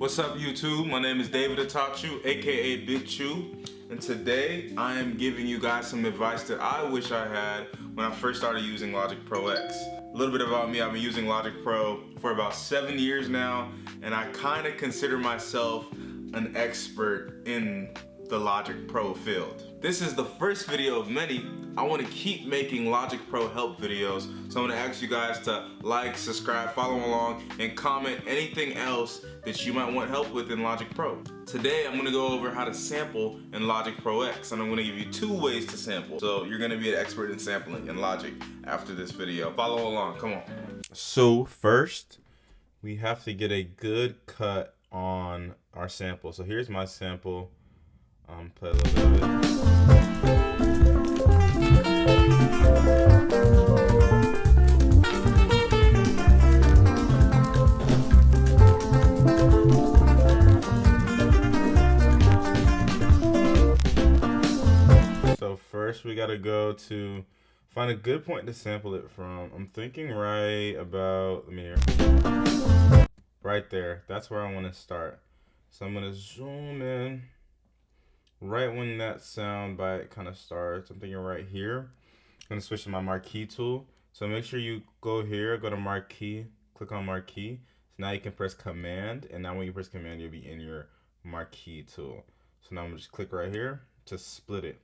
What's up, YouTube? My name is David Atachu, aka Big Chew, and today I am giving you guys some advice that I wish I had when I first started using Logic Pro X. A little bit about me: I've been using Logic Pro for about 7 years now, and I kind of consider myself an expert in the Logic Pro field. This is the first video of many. I want to keep making Logic Pro help videos, so I want to ask you guys to like, subscribe, follow along, and comment anything else that you might want help with in Logic Pro. Today I'm going to go over how to sample in Logic Pro X, and I'm going to give you 2 ways to sample. So you're going to be an expert in sampling in Logic after this video. Follow along, come on. So first, we have to get a good cut on our sample. So here's my sample. Play a little bit of it. So first we gotta go to find a good point to sample it from. I'm thinking right about, right there. That's where I want to start. So I'm gonna zoom in right when that sound bite kind of starts. I'm thinking right here. I'm gonna switch to my marquee tool. So make sure you go here, go to marquee, click on marquee. So now you can press command, and now when you press command, you'll be in your marquee tool. So now I'm gonna just click right here to split it.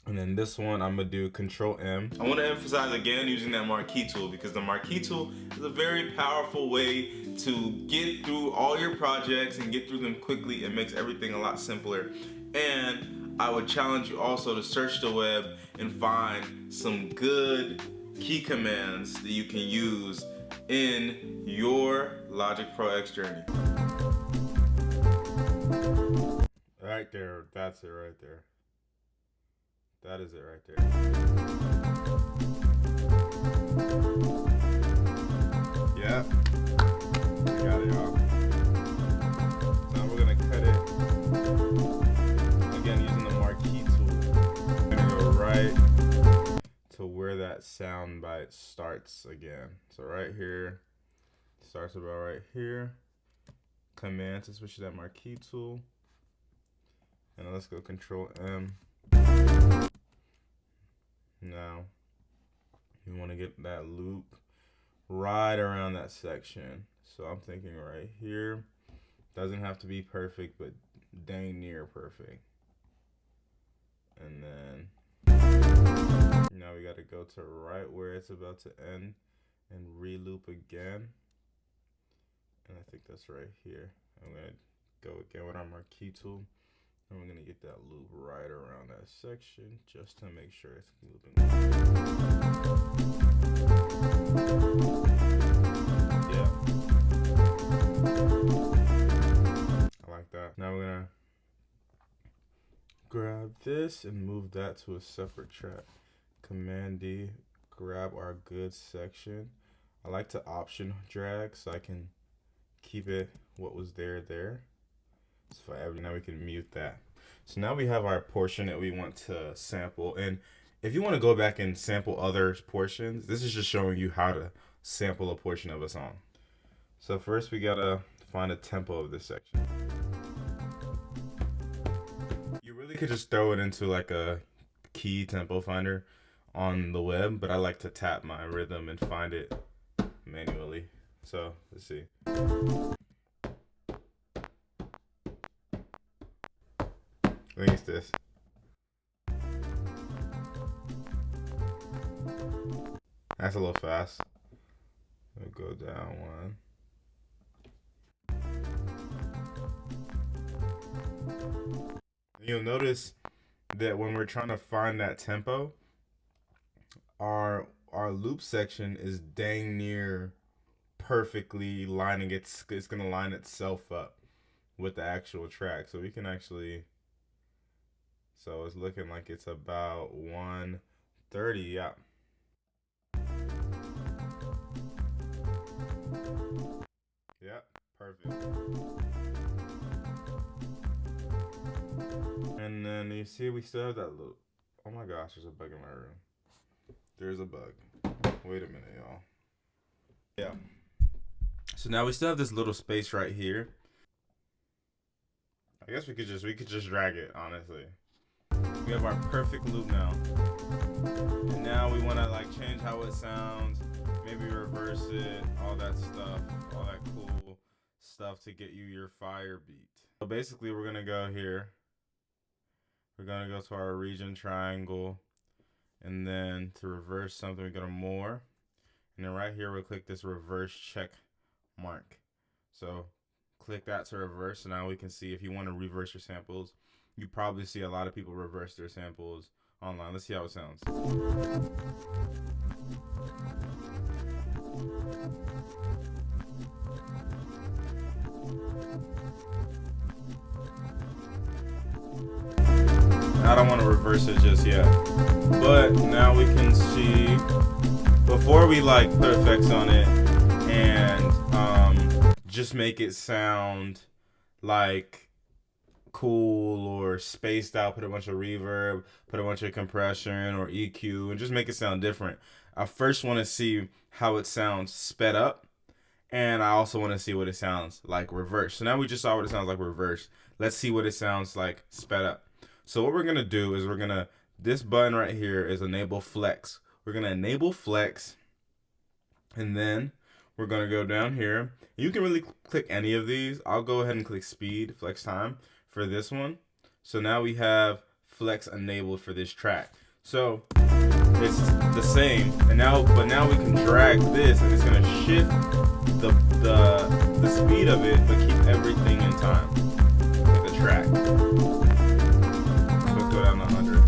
And then this one, I'm gonna do Control M. I want to emphasize again using that marquee tool, because the marquee tool is a very powerful way to get through all your projects and get through them quickly. It makes everything a lot simpler. And I would challenge you also to search the web and find some good key commands that you can use in your Logic Pro X journey. Right there, that's it right there. That is it right there. Yeah, we got it, y'all. Now we're gonna cut it again using the marquee tool. I'm gonna go right to where that sound bite starts again. So right here, starts about right here. Command to switch to that marquee tool. And let's go Control M. Now, you want to get that loop right around that section. So I'm thinking right here. Doesn't have to be perfect, but dang near perfect. And then, now we got to go to right where it's about to end and re-loop again. And I think that's right here. I'm going to go again with our marquee tool. And we're gonna get that loop right around that section just to make sure it's looping. Yeah. I like that. Now we're gonna grab this and move that to a separate track. Command D, grab our good section. I like to option drag so I can keep it what was there. So now we can mute that. So now we have our portion that we want to sample. And if you want to go back and sample other portions, this is just showing you how to sample a portion of a song. So first we gotta find a tempo of this section. You really could just throw it into like a key tempo finder on the web, but I like to tap my rhythm and find it manually. So let's see. I think it's this. That's a little fast. We'll go down one. You'll notice that when we're trying to find that tempo, our loop section is dang near perfectly lining it's gonna line itself up with the actual track. So we can actually, so it's looking like it's about 130, yeah. Yeah, perfect. And then you see we still have that loop. Oh my gosh, there's a bug in my room. There's a bug. Wait a minute, y'all. Yeah. So now we still have this little space right here. I guess we could just drag it, honestly. We have our perfect loop now. And now we want to like change how it sounds, maybe reverse it, all that stuff, all that cool stuff to get you your fire beat. So basically we're gonna go here. We're gonna go to our region triangle, and then to reverse something, we go to more, and then right here we'll click this reverse check mark. So click that to reverse. So now we can see if you want to reverse your samples. You probably see a lot of people reverse their samples online. Let's see how it sounds. I don't want to reverse it just yet, but now we can see, before we like put effects on it and just make it sound like cool or spaced out, put a bunch of reverb, put a bunch of compression or EQ, and just make it sound different. I first want to see how it sounds sped up, and I also want to see what it sounds like reversed. So now we just saw what it sounds like reversed. Let's see what it sounds like sped up. So what we're gonna do is this button right here is enable flex. We're gonna enable flex, and then we're gonna go down here. You can really click any of these. I'll go ahead and click speed, flex time for this one. So now we have flex enabled for this track. So it's the same, but now we can drag this, and it's gonna shift the speed of it, but keep everything in time with the track. So let's go down to 100.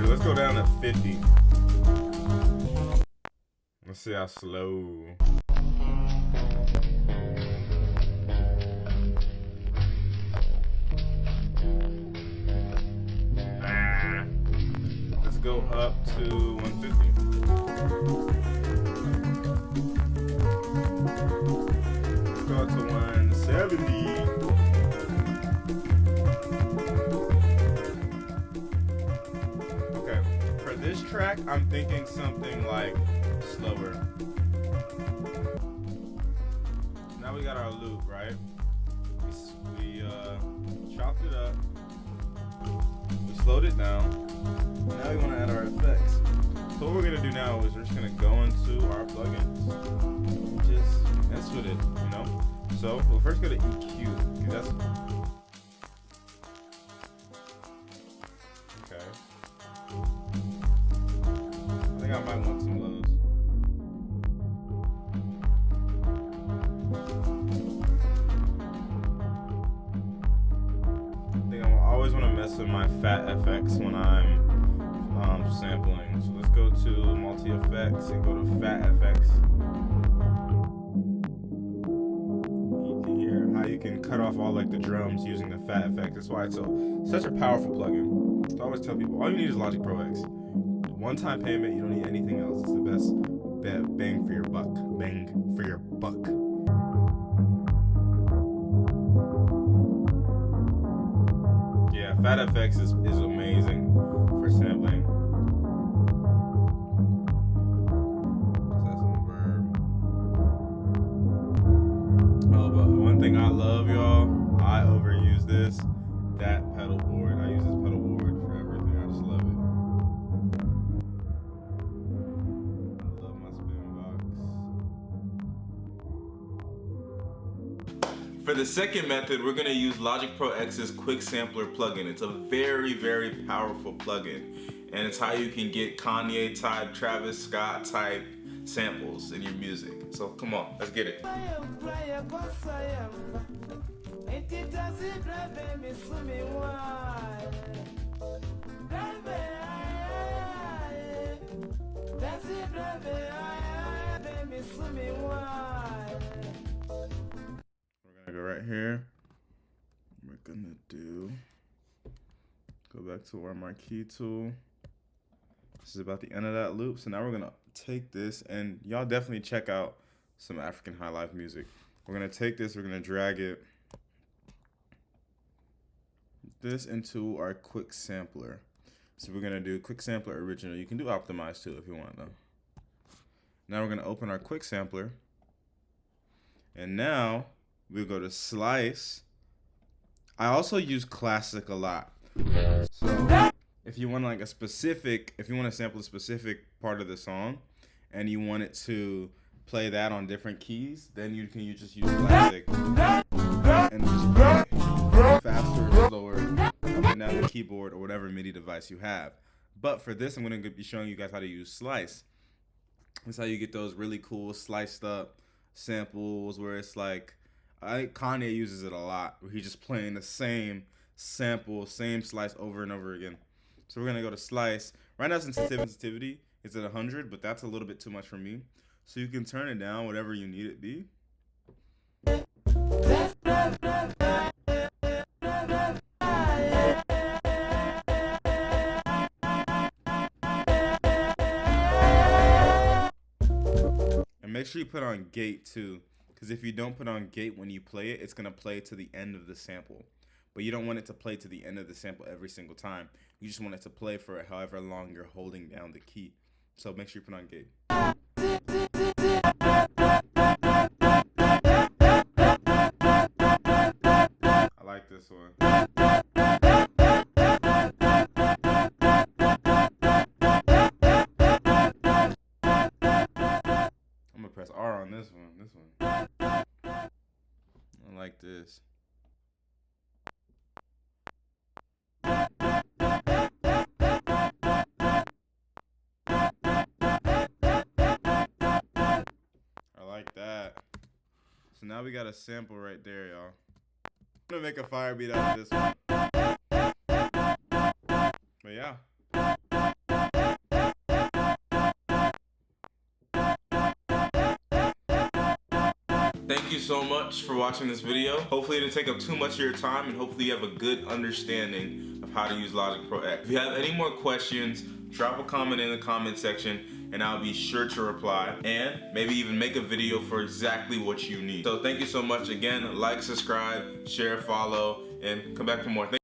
Let's go down to 50. Let's see how slow. Let's go up to 150. Let's go up to 170. Okay, for this track, I'm thinking something like slower. Now we got our loop, right? We chopped it up. We slowed it down. Now we want to add our effects. So what we're gonna do now is we're just gonna go into our plugins and just mess with it, you know? So we'll first go to EQ. That's okay. I think I might want some lows. I think I always want to mess with my fat FX when I'm sampling. So let's go to multi effects and go to fat FX. You can hear how you can cut off all like the drums using the fat effect. That's why it's such a powerful plugin. So I always tell people, all you need is Logic Pro X. One-time payment, you don't need anything else. It's the best bang for your buck. Bang for your buck. Yeah, fat FX is amazing for sampling. One thing I love, y'all, I overuse this, that pedal board. I use this pedal board for everything. I just love it. I love my spin box. For the second method, we're gonna use Logic Pro X's Quick Sampler plugin. It's a very, very powerful plugin. And it's how you can get Kanye type, Travis Scott type samples in your music. So come on, let's get it. We're gonna go right here. We're gonna go back to our marquee tool. This is about the end of that loop. So now we're gonna take this, and y'all definitely check out some African high life music. We're gonna take this, we're gonna drag this into our quick sampler. So we're gonna do quick sampler original. You can do optimize too if you want though. Now we're gonna open our quick sampler. And now we'll go to slice. I also use classic a lot. So if you want like if you want to sample a specific part of the song and you want it to play that on different keys, then you just use classic and just play faster or slower up and down the keyboard or whatever MIDI device you have. But for this, I'm going to be showing you guys how to use slice. That's how you get those really cool sliced up samples where it's like, I think Kanye uses it a lot, where he's just playing the same sample, same slice over and over again. So we're gonna go to slice. Right now sensitivity is at 100, but that's a little bit too much for me. So you can turn it down, whatever you need it be. And make sure you put on gate too, because if you don't put on gate when you play it, it's gonna play to the end of the sample. But you don't want it to play to the end of the sample every single time. You just want it to play for however long you're holding down the key. So make sure you put on gate. I like this one. I'm gonna press R on this one. I like this. Like that. So now we got a sample right there, y'all. I'm gonna make a fire beat out of this one. But yeah. Thank you so much for watching this video. Hopefully it didn't take up too much of your time, and hopefully you have a good understanding of how to use Logic Pro X. If you have any more questions, drop a comment in the comment section and I'll be sure to reply, and maybe even make a video for exactly what you need. So thank you so much again. Like, subscribe, share, follow, and come back for more. Thank